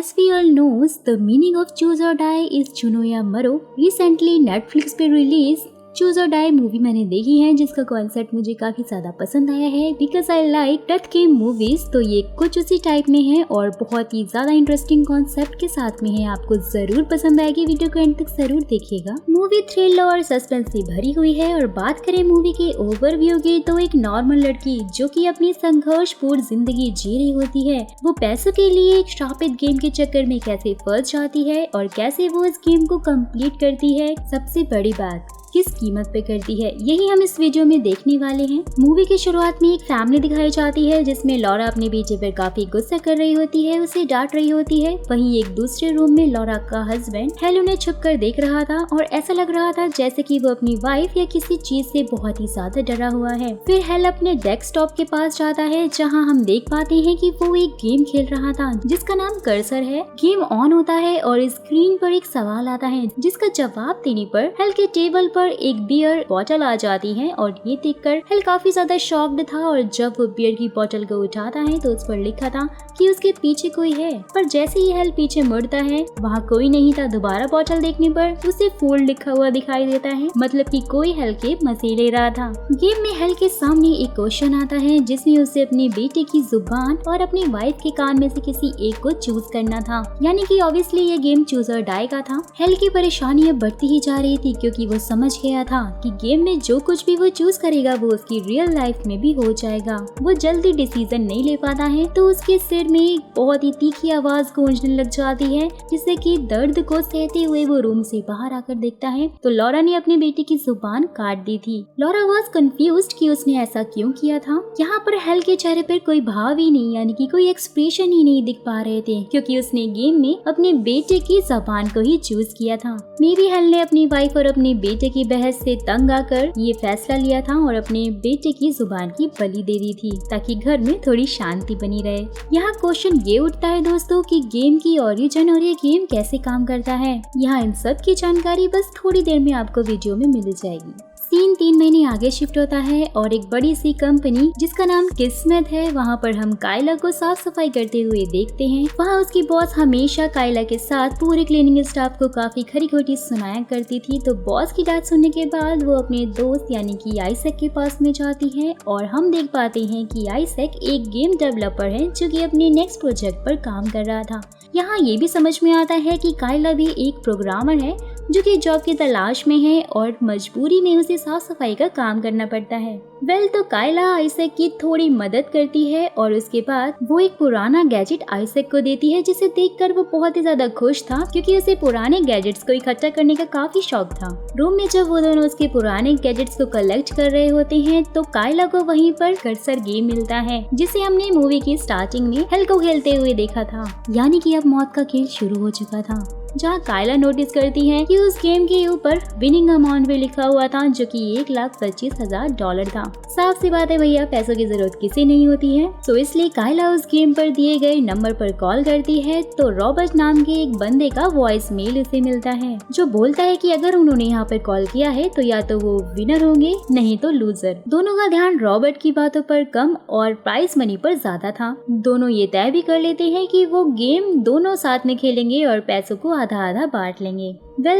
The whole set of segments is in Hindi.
As we all knows, the meaning of Choose or Die is चुनो या मरो। Recently Netflix पे रिलीज चूज और डाई मूवी मैंने देखी है, जिसका कॉन्सेप्ट मुझे काफी ज्यादा पसंद आया है because I like death game movies. तो ये कुछ उसी टाइप में है और बहुत ही ज्यादा इंटरेस्टिंग कॉन्सेप्ट के साथ में है। आपको जरूर पसंद आएगी, वीडियो को एंड तक जरूर देखिएगा। मूवी थ्रिल और सस्पेंस से भरी हुई है और बात करें मूवी के ओवरव्यू की तो एक नॉर्मल लड़की जो कि अपनी संघर्षपूर्ण जिंदगी जी रही होती है, वो पैसों के लिए एक श्रापित गेम के चक्कर में कैसे फंस जाती है और कैसे वो इस गेम को कंप्लीट करती है, सबसे बड़ी बात किस कीमत पे करती है, यही हम इस वीडियो में देखने वाले हैं। मूवी की शुरुआत में एक फैमिली दिखाई जाती है जिसमें लॉरा अपने बेटे पर काफी गुस्सा कर रही होती है, उसे डांट रही होती है। वहीं एक दूसरे रूम में लॉरा का हस्बैंड हेल उन्हें छुप कर देख रहा था और ऐसा लग रहा था जैसे कि वो अपनी वाइफ या किसी चीज से बहुत ही ज्यादा डरा हुआ है। फिर हेल अपने डेस्कटॉप के पास जाता है जहाँ हम देख पाते हैं कि वो एक गेम खेल रहा था जिसका नाम कर्सर है। गेम ऑन होता है और स्क्रीन पर एक सवाल आता है जिसका जवाब देने पर हेल के टेबल पर एक बियर बॉटल आ जाती है और ये देखकर हेल काफी ज्यादा शॉक्ड था और जब वो बियर की बॉटल को उठाता है तो उस पर लिखा था कि उसके पीछे कोई है। पर जैसे ही हेल पीछे मुड़ता है वहाँ कोई नहीं था। दोबारा बॉटल देखने पर उसे फूल लिखा हुआ दिखाई देता है, मतलब कि कोई हेल के मजे ले रहा था। गेम में हेल के सामने एक क्वेश्चन आता है जिसमें उसे अपने बेटे की जुबान और अपनी वाइफ के कान में से किसी एक को चूज करना था, यानी कि ऑब्वियसली ये गेम चूज और डाई का था। हेल की परेशानी अब बढ़ती ही जा रही थी क्योंकि वो समझ गया था कि गेम में जो कुछ भी वो चूज करेगा वो उसकी रियल लाइफ में भी हो जाएगा। वो जल्दी डिसीजन नहीं ले पाता है तो उसके सिर में एक बहुत ही तीखी आवाज गूंजने लग जाती है, जिससे कि दर्द को सहते हुए वो रूम से बाहर आकर देखता है तो लॉरा ने अपने बेटे की जुबान काट दी थी। लॉरा वाज कंफ्यूज्ड कि उसने ऐसा क्यों किया था। यहाँ पर हेल के चेहरे पर कोई भाव ही नहीं, यानी कि कोई एक्सप्रेशन ही नहीं दिख पा रहे थे क्योंकि उसने गेम में अपने बेटे की जुबान को ही चूज किया था। मे बी हेल ने अपनी वाइफ और अपने बेटे की बहस से तंग आकर ये फैसला लिया था और अपने बेटे की जुबान की बलि दे दी थी ताकि घर में थोड़ी शांति बनी रहे। यहाँ क्वेश्चन ये उठता है दोस्तों कि गेम की ओरिजिन और ये गेम कैसे काम करता है। यहाँ इन सब की जानकारी बस थोड़ी देर में आपको वीडियो में मिल जाएगी। सीन 3 महीने आगे शिफ्ट होता है और एक बड़ी सी कंपनी जिसका नाम किस्मत है, वहाँ पर हम कायला को साफ सफाई करते हुए देखते हैं। वहाँ उसकी बॉस हमेशा कायला के साथ पूरे क्लीनिंग स्टाफ को काफी खरी खोटी सुनाया करती थी। तो बॉस की डांट सुनने के बाद वो अपने दोस्त यानी कि आइजैक के पास में जाती है और हम देख पाते हैं कि आइजैक एक गेम डेवलपर है जो कि अपने नेक्स्ट प्रोजेक्ट पर काम कर रहा था। यहाँ ये भी समझ में आता है कि कायला भी एक प्रोग्रामर है जो कि जॉब की तलाश में है और मजबूरी में उसे साफ सफाई का काम करना पड़ता है। तो कायला आइजैक की थोड़ी मदद करती है और उसके बाद वो एक पुराना गैजेट आइजैक को देती है जिसे देखकर वो बहुत ही ज्यादा खुश था क्योंकि उसे पुराने गैजेट्स को इकट्ठा करने का काफी शौक था। रूम में जब वो दोनों उसके पुराने गैजेट्स को कलेक्ट कर रहे होते हैं तो कायला को वहीं पर कर्सर गेम मिलता है जिसे हमने मूवी की स्टार्टिंग में हेल को खेलते हुए देखा था, यानी कि अब मौत का खेल शुरू हो चुका था। जहाँ कायला नोटिस करती है कि उस गेम के ऊपर विनिंग अमाउंट भी लिखा हुआ था जो कि $1,25,000 था। साफ सी बात है भैया, पैसों की जरूरत किसी नहीं होती है, तो इसलिए कायला उस गेम पर दिए गए नंबर पर कॉल करती है तो रॉबर्ट नाम के एक बंदे का वॉइस मेल उसे मिलता है जो बोलता है कि अगर उन्होंने यहाँ पर कॉल किया है तो या तो वो विनर होंगे नहीं तो लूजर। दोनों का ध्यान रॉबर्ट की बातों पर कम और प्राइस मनी पर ज्यादा था। दोनों ये तय भी कर लेते हैं कि वो गेम दोनों साथ में खेलेंगे और पैसों को आधा आधा बांट लेंगे।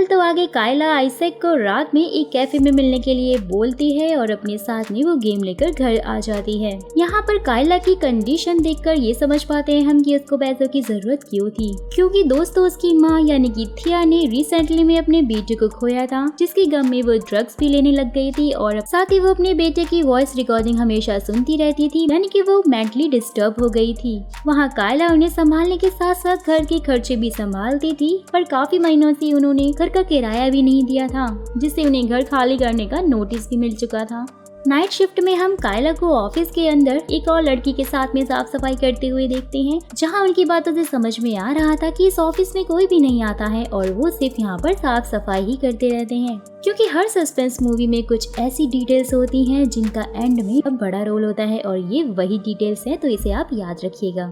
तो आगे कायला आइजैक को रात में एक कैफे में मिलने के लिए बोलती है और अपने साथ में वो गेम लेकर घर आ जाती है। यहाँ पर कायला की कंडीशन देखकर ये समझ पाते हैं हम कि उसको पैसों की जरूरत क्यों थी, क्योंकि दोस्तों उसकी माँ यानी कि थिया ने रिसेंटली में अपने बेटे को खोया था जिसके गम में वो ड्रग्स भी लेने लग गई थी और साथ ही वो अपने बेटे की वॉइस रिकॉर्डिंग हमेशा सुनती रहती थी, यानी कि वो मेंटली डिस्टर्ब हो गई थी। वहाँ कायला उन्हें संभालने के साथ साथ घर के खर्चे भी संभालती थी, पर काफी महीनों से उन्होंने घर का किराया भी नहीं दिया था जिससे उन्हें घर खाली करने का नोटिस भी मिल चुका था। नाइट शिफ्ट में हम कायला को ऑफिस के अंदर एक और लड़की के साथ में साफ सफाई करते हुए देखते हैं, जहां उनकी बातों से समझ में आ रहा था कि इस ऑफिस में कोई भी नहीं आता है और वो सिर्फ यहाँ पर साफ सफाई ही करते रहते हैं। क्योंकि हर सस्पेंस मूवी में कुछ ऐसी डिटेल्स होती हैं जिनका एंड में अब बड़ा रोल होता है और ये वही डिटेल्स है, तो इसे आप याद रखिएगा।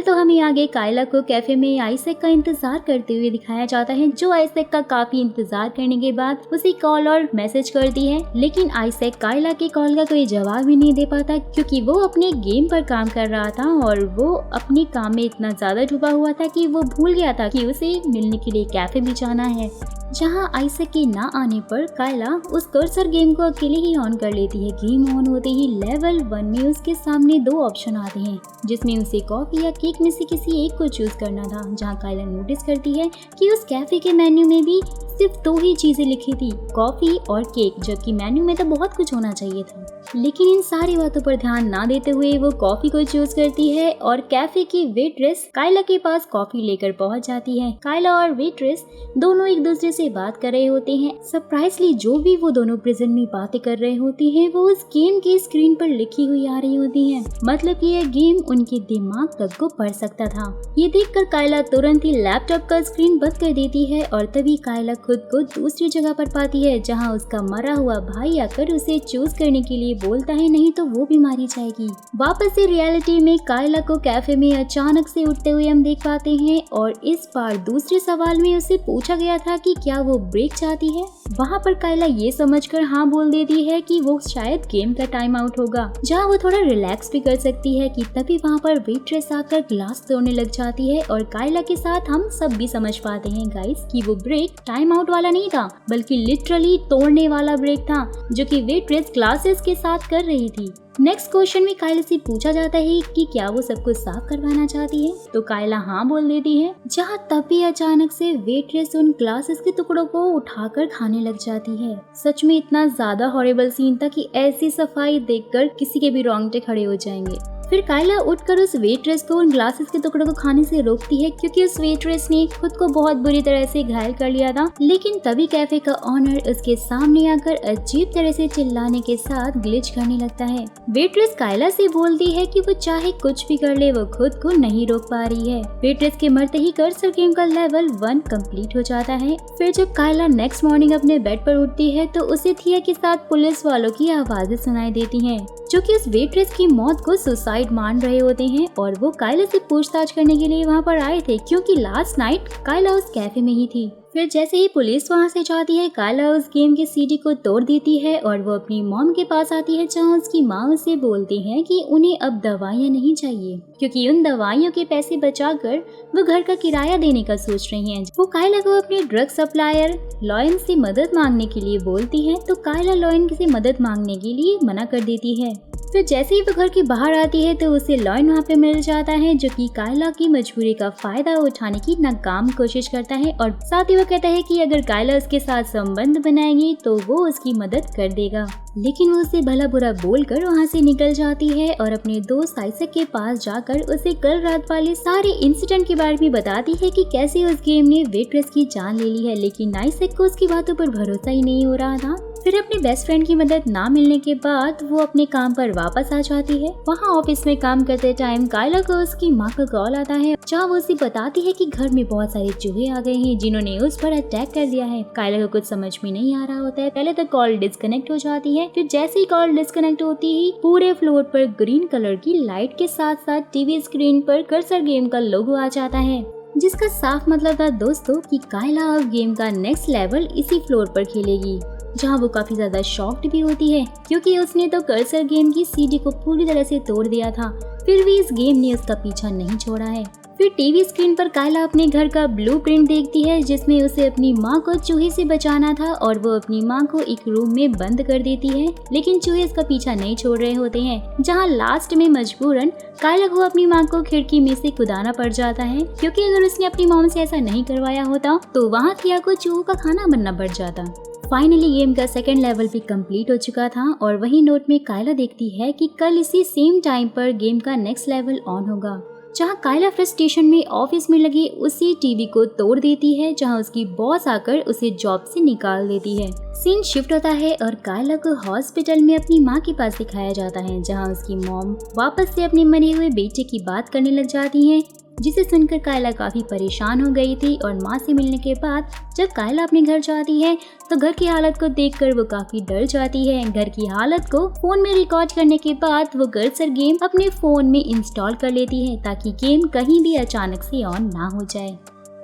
तो हमें आगे कायला को कैफे में आइजैक का इंतजार करते हुए दिखाया जाता है, जो आइजैक का काफी इंतजार करने के बाद उसे कॉल और मैसेज करती है, लेकिन आइजैक कायला के कॉल का कोई जवाब भी नहीं दे पाता क्योंकि वो अपने गेम पर काम कर रहा था और वो अपने काम में इतना ज्यादा डूबा हुआ था कि वो भूल गया था कि उसे मिलने के लिए कैफे भी जाना है। जहां आइजैक के ना आने पर कायला उस कर्सर गेम को अकेले ही ऑन कर लेती है। गेम ऑन होते ही लेवल 1 में उसके सामने 2 ऑप्शन आते हैं, जिसमें उसे कॉफी या केक में से किसी एक को चूज करना था। जहां कायला नोटिस करती है कि उस कैफे के मेन्यू में भी सिर्फ 2 ही चीजें लिखी थी, कॉफी और केक, जबकि मेन्यू में तो बहुत कुछ होना चाहिए था। लेकिन इन सारी बातों पर ध्यान ना देते हुए वो कॉफी को चूज करती है और कैफे की वेट्रेस कायला के पास कॉफी लेकर पहुंच जाती है। कायला और वेट्रेस दोनों एक दूसरे से बात कर रहे होते हैं। सरप्राइजली जो भी वो दोनों प्रेजेंट में बातें कर रहे होते हैं वो उस गेम की स्क्रीन पर लिखी हुई आ रही होती हैं। मतलब कि यह गेम उनके दिमाग तक को पढ़ सकता था। ये देखकर कायला तुरंत ही लैपटॉप का स्क्रीन बंद कर देती है और तभी कायला खुद को दूसरी जगह पर पाती है, जहाँ उसका मरा हुआ भाई आकर उसे चूज करने के लिए बोलता है, नहीं तो वो भी मारी जाएगी। वापस से रियलिटी में कायला को कैफे में अचानक से उठते हुए हम देख पाते हैं और इस बार दूसरे सवाल में उसे पूछा गया था कि क्या वो ब्रेक चाहती है। वहाँ पर कायला ये समझकर हाँ बोल देती है कि वो शायद गेम का टाइम आउट होगा, जहाँ वो थोड़ा रिलैक्स भी कर सकती है कि तभी वहाँ पर वेट्रेस आकर ग्लास तोड़ने लग जाती है और कायला के साथ हम सब भी समझ पाते हैं गाइस कि वो ब्रेक टाइम आउट वाला नहीं था, बल्कि लिटरली तोड़ने वाला ब्रेक था, जो कि वेट्रेस ग्लासेस के साथ कर रही थी। नेक्स्ट क्वेश्चन में कायला से पूछा जाता है कि क्या वो सब कुछ साफ करवाना चाहती है, तो कायला हाँ बोल देती है, जहाँ तभी अचानक से वेट्रेस उन ग्लासेस के टुकड़ों को उठाकर खाने लग जाती है। सच में इतना ज्यादा हॉरिबल सीन था कि ऐसी सफाई देखकर किसी के भी रोंगटे खड़े हो जाएंगे। फिर कायला उठकर उस वेट्रेस को उन ग्लासेस के टुकड़ों को खाने से रोकती है क्योंकि उस वेट्रेस ने खुद को बहुत बुरी तरह से घायल कर लिया था। लेकिन तभी कैफे का ऑनर उसके सामने आकर अजीब तरह से चिल्लाने के साथ ग्लिच करने लगता है। वेट्रेस कायला से बोलती है कि वो चाहे कुछ भी कर ले, वो खुद को नहीं रोक पा रही है। वेट्रेस के मरते ही कर्सर गेम का लेवल 1 कंप्लीट हो जाता है। फिर जब कायला नेक्स्ट मॉर्निंग अपने बेड पर उठती है तो उसे थिया के साथ पुलिस वालों की आवाजें सुनाई देती हैं, जो कि उस वेट्रेस की मौत को सुसाइड मान रहे होते हैं और वो कायला से पूछताछ करने के लिए वहाँ पर आए थे क्योंकि लास्ट नाइट कायला उस कैफे में ही थी। फिर जैसे ही पुलिस वहाँ से जाती है, कायला उस गेम के सीडी को तोड़ देती है और वो अपनी मॉम के पास आती है, जहाँ उसकी माँ उसे बोलती है कि उन्हें अब दवाइयाँ नहीं चाहिए क्योंकि उन दवाइयों के पैसे बचाकर वो घर का किराया देने का सोच रही हैं। वो कायला को अपने ड्रग सप्लायर लॉयन से मदद मांगने के लिए बोलती है, तो कायला लॉयन से मदद मांगने के लिए मना कर देती है। फिर जैसे ही वो घर के बाहर आती है तो उसे लॉयन वहाँ पे मिल जाता है, जो कि कायला की मजबूरी का फायदा उठाने की नाकाम कोशिश करता है और साथ ही वो कहता है कि अगर कायला उसके साथ संबंध बनाएगी तो वो उसकी मदद कर देगा। लेकिन वो उसे भला बुरा बोलकर वहाँ से निकल जाती है और अपने दोस्त आइजैक के पास जाकर उसे कल रात वाले सारे इंसिडेंट के बारे में बताती है कि कैसे उस गेम ने वेट्रेस की जान ले ली है। लेकिन आइजैक को उसकी बातों पर भरोसा ही नहीं हो रहा था। फिर अपने बेस्ट फ्रेंड की मदद ना मिलने के बाद वो अपने काम पर वापस आ जाती है। वहाँ ऑफिस में काम करते टाइम कायला को उसकी माँ का कॉल आता है, जहाँ वो उसे बताती है कि घर में बहुत सारे चूहे आ गए हैं जिन्होंने उस पर अटैक कर दिया है। कायला को कुछ समझ में नहीं आ रहा होता है। पहले तो कॉल डिस्कनेक्ट हो जाती है, फिर जैसे ही कॉल डिस्कनेक्ट होती ही पूरे फ्लोर पर ग्रीन कलर की लाइट के साथ साथ टीवी स्क्रीन पर कर्सर गेम का लोगो आ जाता है, जिसका साफ मतलब था दोस्तों कि कायला अब गेम का नेक्स्ट लेवल इसी फ्लोर पर खेलेगी। जहाँ वो काफी ज्यादा शॉक्ड भी होती है क्योंकि उसने तो कर्सर गेम की सीडी को पूरी तरह से तोड़ दिया था, फिर भी इस गेम ने उसका पीछा नहीं छोड़ा है। फिर टीवी स्क्रीन पर कायला अपने घर का ब्लूप्रिंट देखती है, जिसमें उसे अपनी माँ को चूहे से बचाना था और वो अपनी माँ को एक रूम में बंद कर देती है। लेकिन चूहे इसका पीछा नहीं छोड़ रहे होते हैं, जहाँ लास्ट में मजबूरन कायला को अपनी माँ को खिड़की में से कूदाना पड़ जाता है, क्योंकि अगर उसने अपनी मॉम से ऐसा नहीं करवाया होता तो वहाँ थिया को चूहों का खाना बनना पड़ जाता। फाइनली गेम का सेकंड लेवल भी कंप्लीट हो चुका था और वही नोट में कायला देखती है कि कल इसी सेम टाइम पर गेम का नेक्स्ट लेवल ऑन होगा, जहां कायला फ्रस्ट्रेशन में ऑफिस में लगी उसी टीवी को तोड़ देती है, जहां उसकी बॉस आकर उसे जॉब से निकाल देती है। सीन शिफ्ट होता है और कायला को हॉस्पिटल में अपनी माँ के पास दिखाया जाता है, जहां उसकी मॉम वापस से अपने मरे हुए बेटे की बात करने लग जाती है। जिसे सुनकर कायला काफी परेशान हो गई थी और माँ से मिलने के बाद जब कायला अपने घर जाती है तो घर की हालत को देखकर वो काफी डर जाती है। घर की हालत को फोन में रिकॉर्ड करने के बाद वो कर्सर गेम अपने फोन में इंस्टॉल कर लेती है ताकि गेम कहीं भी अचानक से ऑन ना हो जाए।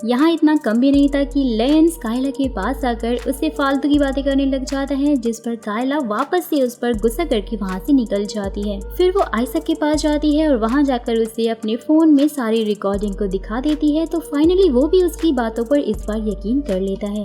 यहाँ इतना कम भी नहीं था कि लेंस कायला के पास आकर उससे फालतू की बातें करने लग जाता है, जिस पर कायला वापस से उस पर गुस्सा करके वहाँ से निकल जाती है। फिर वो आइजैक के पास जाती है और वहाँ जाकर उसे अपने फोन में सारी रिकॉर्डिंग को दिखा देती है, तो फाइनली वो भी उसकी बातों पर इस बार यकीन कर लेता है।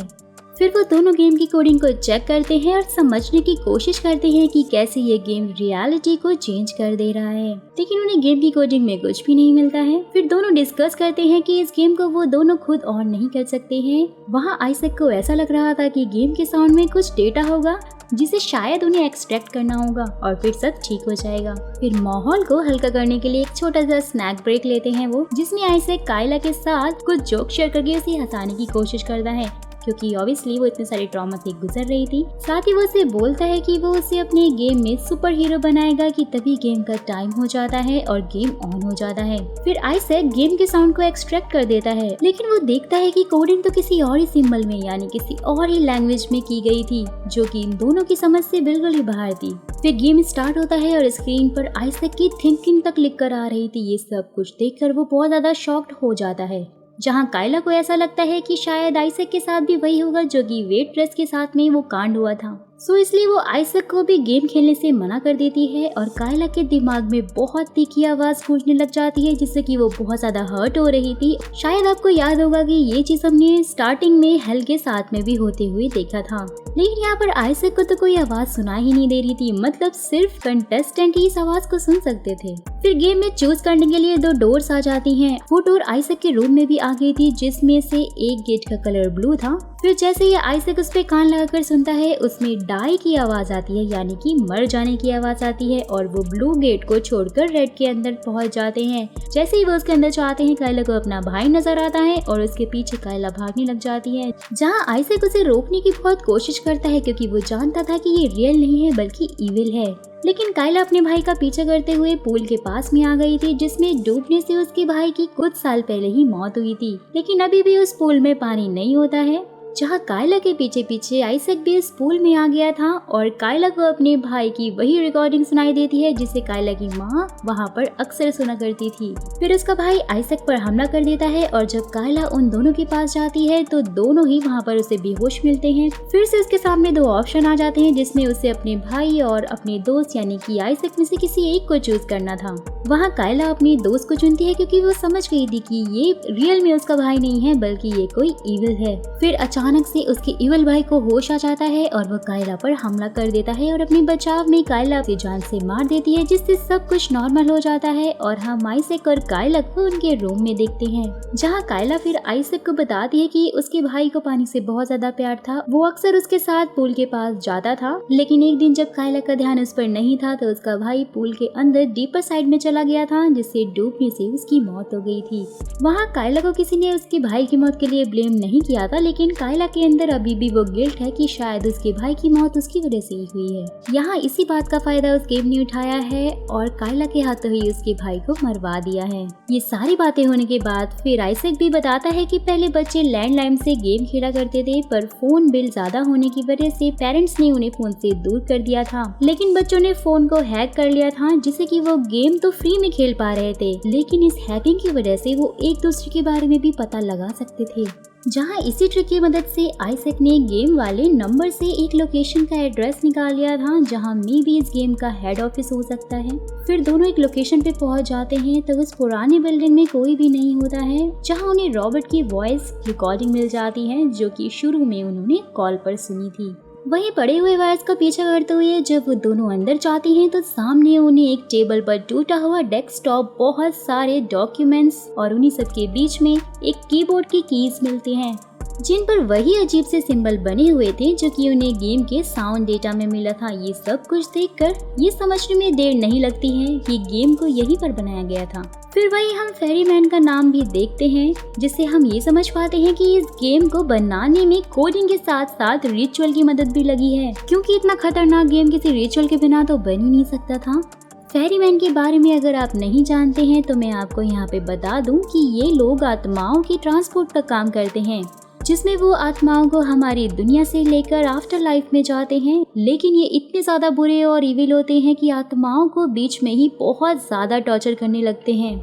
फिर वो दोनों गेम की कोडिंग को चेक करते हैं और समझने की कोशिश करते हैं कि कैसे ये गेम रियलिटी को चेंज कर दे रहा है, लेकिन उन्हें गेम की कोडिंग में कुछ भी नहीं मिलता है। फिर दोनों डिस्कस करते हैं कि इस गेम को वो दोनों खुद ऑन नहीं कर सकते हैं। वहाँ आइजैक को ऐसा लग रहा था कि गेम के साउंड में कुछ डेटा होगा जिसे शायद उन्हें एक्सट्रैक्ट करना होगा और फिर सब ठीक हो जाएगा। फिर माहौल को हल्का करने के लिए एक छोटा सा स्नैक ब्रेक लेते हैं वो, जिसमें आइजैक कायला के साथ कुछ जोक शेयर करके उसे हंसाने की कोशिश करता है, क्योंकि ऑब्वियसली वो इतने सारे ट्रॉमा से गुजर रही थी। साथ ही वो उसे बोलता है कि वो उसे अपने गेम में सुपर हीरो बनाएगा कि तभी गेम का टाइम हो जाता है और गेम ऑन हो जाता है। फिर आइजैक गेम के साउंड को एक्सट्रैक्ट कर देता है, लेकिन वो देखता है कि कोडिंग तो किसी और ही सिंबल में यानी किसी और ही लैंग्वेज में की गई थी, जो कि इन दोनों की समझ से बिल्कुल ही बाहर थी। फिर गेम स्टार्ट होता है और स्क्रीन पर आइजैक की थिंकिंग तक लिख कर आ रही थी। ये सब कुछ देखकर वो बहुत ज्यादा शॉक्ड हो जाता है, जहां कायला को ऐसा लगता है कि शायद आइजैक के साथ भी वही होगा जो कि वेट्रेस के साथ में वो कांड हुआ था। सो इसलिए वो आइजैक को भी गेम खेलने से मना कर देती है और कायला के दिमाग में बहुत तीखी आवाज गूंजने लग जाती है, जिससे कि वो बहुत ज्यादा हर्ट हो रही थी। शायद आपको याद होगा कि ये चीज हमने स्टार्टिंग में हेल के साथ में भी होते हुए देखा था, लेकिन यहाँ पर आइजैक को तो कोई आवाज सुनाई ही नहीं दे रही थी, मतलब सिर्फ कंटेस्टेंट ही इस आवाज को सुन सकते थे। फिर गेम में चूज करने के लिए 2 डोर्स आ जाती हैं। वो डोर आइजैक के रूम में भी आ गई थी, जिसमें से एक गेट का कलर ब्लू था। फिर जैसे ही आइजैक उस पे कान लगाकर सुनता है, उसमें डाई की आवाज आती है, यानी कि मर जाने की आवाज आती है, और वो ब्लू गेट को छोड़कर रेड के अंदर पहुंच जाते हैं। जैसे ही वो उसके अंदर जाते हैं, कायला को अपना भाई नजर आता है और उसके पीछे कायला भागने लग जाती है, जहाँ आइजैक उसे रोकने की बहुत कोशिश करता है, क्योंकि वो जानता था कि ये रियल नहीं है बल्कि इविल है। लेकिन कायला अपने भाई का पीछा करते हुए पूल के पास में आ गई थी, जिसमें डूबने से उसके भाई की कुछ साल पहले ही मौत हुई थी, लेकिन अभी भी उस पूल में पानी नहीं होता है। जहाँ कायला के पीछे पीछे आइजैक भी इस पूल में आ गया था और कायला को अपने भाई की वही रिकॉर्डिंग सुनाई देती है जिसे कायला की माँ वहाँ पर अक्सर सुना करती थी। फिर उसका भाई आइजैक पर हमला कर देता है और जब कायला उन दोनों के पास जाती है तो दोनों ही वहाँ पर उसे बेहोश मिलते हैं। फिर से उसके सामने 2 ऑप्शन आ जाते हैं, जिसमें उसे अपने भाई और अपने दोस्त यानी कि आइजैक में से किसी एक को चूज करना था। वहाँ कायला अपने दोस्त को चुनती है, क्योंकि वो समझ गई थी कि ये रियल में उसका भाई नहीं है बल्कि ये कोई इविल है। फिर अचानक से उसके इविल भाई को होश आ जाता है और वो कायला पर हमला कर देता है और अपने बचाव में कायला की जान से मार देती है, जिससे सब कुछ नॉर्मल हो जाता है और हम आइजैक और कायला को उनके रूम में देखते हैं, जहाँ कायला फिर आइजैक को बताती है कि उसके भाई को पानी से बहुत ज्यादा प्यार था। वो अक्सर उसके साथ पूल के पास जाता था, लेकिन एक दिन जब कायला का ध्यान उस पर नहीं था तो उसका भाई पूल के अंदर डीपर साइड में चला गया था, जिससे डूबने से उसकी मौत हो गई थी। वहाँ कायला को किसी ने उसके भाई की मौत के लिए ब्लेम नहीं किया था, लेकिन कायला के अंदर अभी भी वो गिल्ट है कि शायद उसके भाई की मौत उसकी वजह से ही हुई है। यहाँ इसी बात का फायदा उस गेम ने उठाया है और कायला के हाथों ही उसके भाई को मरवा दिया है। ये सारी बातें होने के बाद फिर आइजैक भी बताता है कि पहले बच्चे लैंडलाइन से गेम खेला करते थे, पर फोन बिल ज्यादा होने की वजह से पेरेंट्स ने उन्हें फोन से दूर कर दिया था, लेकिन बच्चों ने फोन को हैक कर लिया था, जिससे कि वो गेम तो फ्री में खेल पा रहे थे, लेकिन इस हैकिंग की वजह से वो एक दूसरे के बारे में भी पता लगा सकते थे। जहां इसी ट्रिक की मदद से आइजैक ने गेम वाले नंबर से एक लोकेशन का एड्रेस निकाल लिया था, जहां मे भी इस गेम का हेड ऑफिस हो सकता है। फिर दोनों एक लोकेशन पे पहुंच जाते हैं तो उस पुरानी बिल्डिंग में कोई भी नहीं होता है, जहां उन्हें रॉबर्ट की वॉइस रिकॉर्डिंग मिल जाती है, जो कि शुरू में उन्होंने कॉल पर सुनी थी। वहीं पड़े हुए वायर्स का पीछा करते हुए जब वो दोनों अंदर जाती हैं तो सामने उन्हें एक टेबल पर टूटा हुआ डेस्कटॉप, बहुत सारे डॉक्यूमेंट्स और उन्हीं सब के बीच में एक कीबोर्ड की कीज मिलती हैं, जिन पर वही अजीब से सिंबल बने हुए थे जो कि उन्हें गेम के साउंड डेटा में मिला था। ये सब कुछ देखकर ये समझने में देर नहीं लगती है कि गेम को यहीं पर बनाया गया था। फिर वही हम फेरीमैन का नाम भी देखते हैं, जिससे हम ये समझ पाते हैं कि इस गेम को बनाने में कोडिंग के साथ साथ रिचुअल की मदद भी लगी है, क्योंकि इतना खतरनाक गेम किसी रिचुअल के बिना तो बन ही नहीं सकता था। फेरीमैन के बारे में अगर आप नहीं जानते हैं तो मैं आपको यहाँ पे बता दूं कि ये लोग आत्माओं की ट्रांसपोर्ट का काम करते हैं, जिसमें वो आत्माओं को हमारी दुनिया से लेकर आफ्टर लाइफ में जाते हैं। लेकिन ये इतने ज्यादा बुरे और इविल होते हैं कि आत्माओं को बीच में ही बहुत ज्यादा टॉर्चर करने लगते हैं।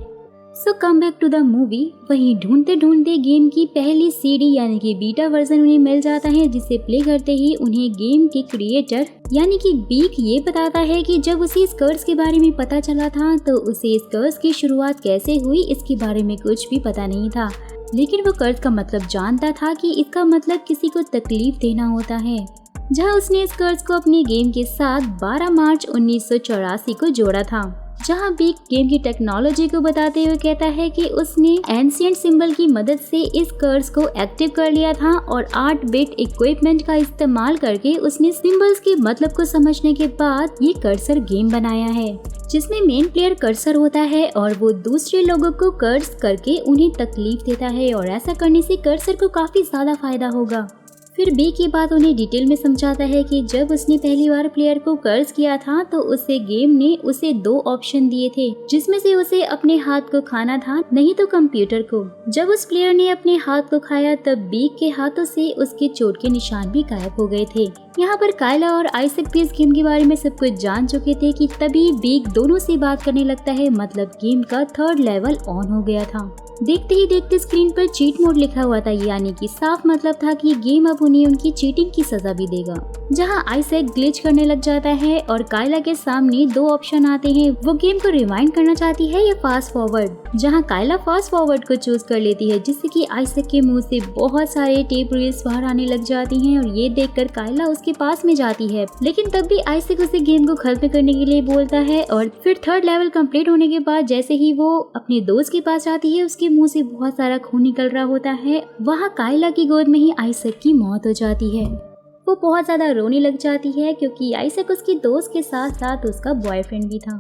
So come back to the movie. वहीं ढूंढते ढूंढते गेम की पहली सीडी यानी कि बीटा वर्जन उन्हें मिल जाता है, जिसे प्ले करते ही उन्हें गेम के क्रिएटर यानी कि बीक ये बताता है कि जब उसे इस कर्स के बारे में पता चला था तो उसे इस कर्स की शुरुआत कैसे हुई इसके बारे में कुछ भी पता नहीं था, लेकिन वो कर्स का मतलब जानता था कि इसका मतलब किसी को तकलीफ देना होता है। जहां उसने इस कर्स को अपने गेम के साथ 12 मार्च 1984 को जोड़ा था, जहां बीक गेम की टेक्नोलॉजी को बताते हुए कहता है कि उसने एंशिएंट सिंबल की मदद से इस कर्स को एक्टिव कर लिया था और 8 बिट इक्विपमेंट का इस्तेमाल करके उसने सिंबल्स के मतलब को समझने के बाद ये कर्सर गेम बनाया है, जिसमें मेन प्लेयर कर्सर होता है और वो दूसरे लोगों को कर्स करके उन्हें तकलीफ देता है और ऐसा करने से कर्सर को काफी ज्यादा फायदा होगा। फिर बी की बात उन्हें डिटेल में समझाता है कि जब उसने पहली बार प्लेयर को कर्स किया था तो उसे गेम ने उसे 2 ऑप्शन दिए थे, जिसमें से उसे अपने हाथ को खाना था नहीं तो कंप्यूटर को। जब उस प्लेयर ने अपने हाथ को खाया तब बी के हाथों से उसके चोट के निशान भी गायब हो गए थे। यहाँ पर कायला और आइजैक भी इस गेम के बारे में सब कुछ जान चुके थे कि तभी बीक दोनों से बात करने लगता है, मतलब गेम का 3rd लेवल ऑन हो गया था। देखते ही देखते स्क्रीन पर चीट मोड लिखा हुआ था, यानी कि साफ मतलब था कि गेम अब उन्हें उनकी चीटिंग की सजा भी देगा। जहां आइजैक ग्लिच करने लग जाता है और कायला के सामने 2 ऑप्शन आते हैं, वो गेम को रिवाइंड करना चाहती है या फास्ट फॉरवर्ड। जहां कायला फास्ट फॉरवर्ड को चूज कर लेती है, जिससे कि आइजैक के मुंह से बहुत सारे टेप रील्स बाहर आने लग जाती हैं और ये देखकर कायला उसके पास में जाती है, लेकिन तब भी आइजैक उसे गेम को खत्म करने के लिए बोलता है। और फिर 3rd लेवल कंप्लीट होने के बाद जैसे ही वो अपने दोस्त के पास जाती है, उसके मुंह से बहुत सारा खून निकल रहा होता है। वहाँ कायला की गोद में ही आइजैक की मौत हो जाती है। वो बहुत ज्यादा रोने लग जाती है क्योंकि आइजैक उसकी दोस्त के साथ साथ उसका बॉयफ्रेंड भी था।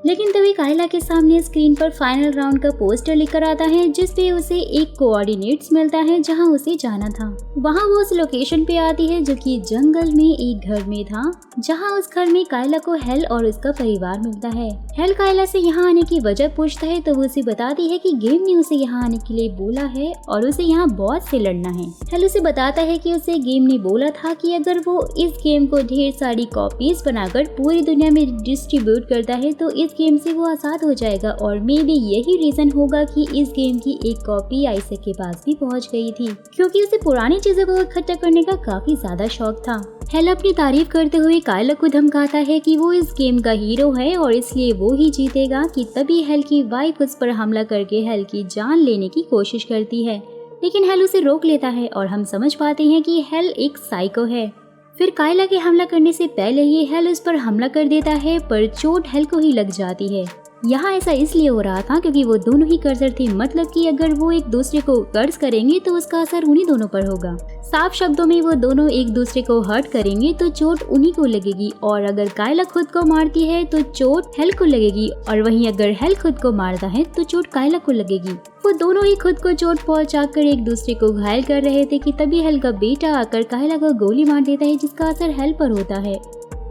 लेकिन तभी कायला के सामने स्क्रीन पर फाइनल राउंड का पोस्टर लेकर आता है, जिस पे उसे एक कोऑर्डिनेट्स मिलता है जहां उसे जाना था। वहां वो उस लोकेशन पे आती है जो कि जंगल में एक घर में था, जहां उस घर में कायला को हेल और उसका परिवार मिलता है। हेल कायला से यहाँ आने की वजह पूछता है तो वो उसे बताती है कि गेम ने उसे यहाँ आने के लिए बोला है और उसे यहाँ बॉस से लड़ना है। हेल उसे बताता है कि उसे गेम ने बोला था कि अगर वो इस गेम को ढेर सारी कॉपीज बनाकर पूरी दुनिया में डिस्ट्रीब्यूट करता है तो इस गेम से वो आजाद हो जाएगा, और मे बी यही रीजन होगा कि इस गेम की एक कॉपी आइजैक के पास भी पहुंच गई थी, क्योंकि उसे पुरानी चीजों को इकट्ठा करने का काफी ज्यादा शौक था। हेल अपनी तारीफ करते हुए कायला को धमकाता है कि वो इस गेम का हीरो है और इसलिए वो ही जीतेगा। कि तभी हेल की वाइफ उस पर हमला करके हेल की जान लेने की कोशिश करती है, लेकिन हेल उसे रोक लेता है और हम समझ पाते हैं कि हेल एक साइको है। फिर कायला के हमला करने से पहले ही हेल उस पर हमला कर देता है, पर चोट हेल को ही लग जाती है। यहाँ ऐसा इसलिए हो रहा था क्योंकि वो दोनों ही कर्सर थे, मतलब कि अगर वो एक दूसरे को कर्स करेंगे तो उसका असर उन्हीं दोनों पर होगा। साफ शब्दों में वो दोनों एक दूसरे को हर्ट करेंगे तो चोट उन्हीं को लगेगी, और अगर कायला खुद को मारती है तो चोट हेल को लगेगी, और वहीं अगर हेल खुद को मारता है तो चोट कायला को लगेगी। वो दोनों ही खुद को चोट पहुंचाकर एक दूसरे को घायल कर रहे थे कि तभी हेल का बेटा आकर कायला को गोली मार देता है, जिसका असर हेल पर होता है।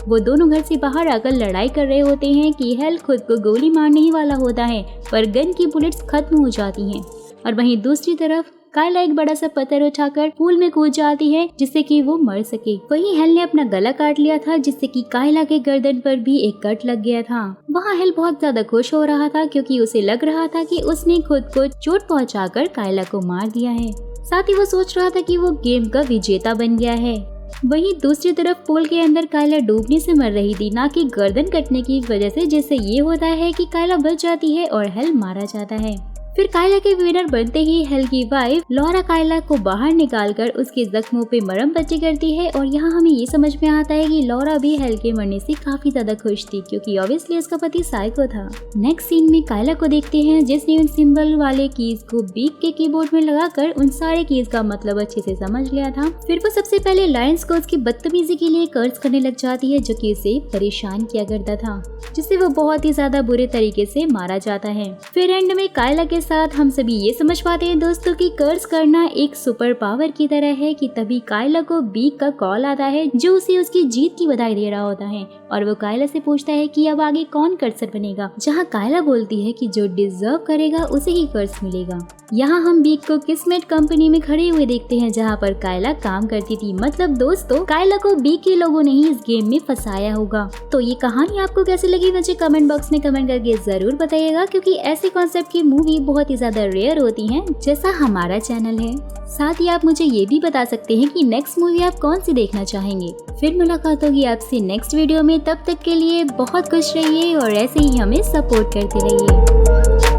वो दोनों घर से बाहर आकर लड़ाई कर रहे होते हैं कि हेल खुद को गोली मारने ही वाला होता है, पर गन की बुलेट्स खत्म हो जाती हैं। और वहीं दूसरी तरफ कायला एक बड़ा सा पत्थर उठाकर पूल में कूद जाती है जिससे कि वो मर सके। वहीं हेल ने अपना गला काट लिया था, जिससे कि कायला के गर्दन पर भी एक कट लग गया था। वहाँ हेल बहुत ज्यादा खुश हो रहा था क्योंकि उसे लग रहा था कि उसने खुद को चोट पहुंचाकर कायला को मार दिया है। साथ ही वो सोच रहा था कि वो गेम का विजेता बन गया है। वहीं दूसरी तरफ पूल के अंदर कायला डूबने से मर रही थी, ना कि गर्दन कटने की वजह से, जिससे ये होता है कि कायला बच जाती है और हेल मारा जाता है। फिर कायला के विनर बनते ही हेल की वाइफ लॉरा कायला को बाहर निकालकर उसके जख्मों पे मरहम पट्टी करती है, और यहाँ हमें ये समझ में आता है कि लॉरा भी हेल के मरने से काफी ज्यादा खुश थी क्योंकि ऑब्वियसली उसका पति साइको था। नेक्स्ट सीन में कायला को देखते हैं जिसने उन सिंबल वाले कीज को बीक के कीबोर्ड में लगाकर उन सारे कीज का मतलब अच्छे से समझ लिया था। फिर वो सबसे पहले लायंस को उसकी बदतमीजी के लिए कर्ज करने लग जाती है, जो कि उसे परेशान किया करता था, जिससे वो बहुत ही ज्यादा बुरे तरीके से मारा जाता है। फिर एंड में कायला के साथ हम सभी ये समझ पाते हैं दोस्तों कि कर्ज करना एक सुपर पावर की तरह है। कि तभी कायला को बीक का कॉल आता है जो उसे उसकी जीत की बधाई दे रहा होता है, और वो कायला से पूछता है कि अब आगे कौन कर्सर बनेगा, जहाँ कायला बोलती है कि जो डिजर्व करेगा उसे ही कर्स मिलेगा। यहाँ हम बीक को किस्मेट कंपनी में खड़े हुए देखते हैं जहाँ पर कायला काम करती थी। मतलब दोस्तों, कायला को बीक के लोगों ने ही इस गेम में फंसाया होगा। तो ये कहानी आपको कैसी लगी मुझे कमेंट बॉक्स में कमेंट करके जरूर बताइएगा, क्योंकि ऐसे कॉन्सेप्ट की मूवी बहुत ही ज्यादा रेयर होती हैं, जैसा हमारा चैनल है। साथ ही आप मुझे ये भी बता सकते हैं कि नेक्स्ट मूवी आप कौन सी देखना चाहेंगे। फिर मुलाकात होगी आपसे नेक्स्ट वीडियो में। तब तक के लिए बहुत खुश रहिए और ऐसे ही हमें सपोर्ट करते रहिए।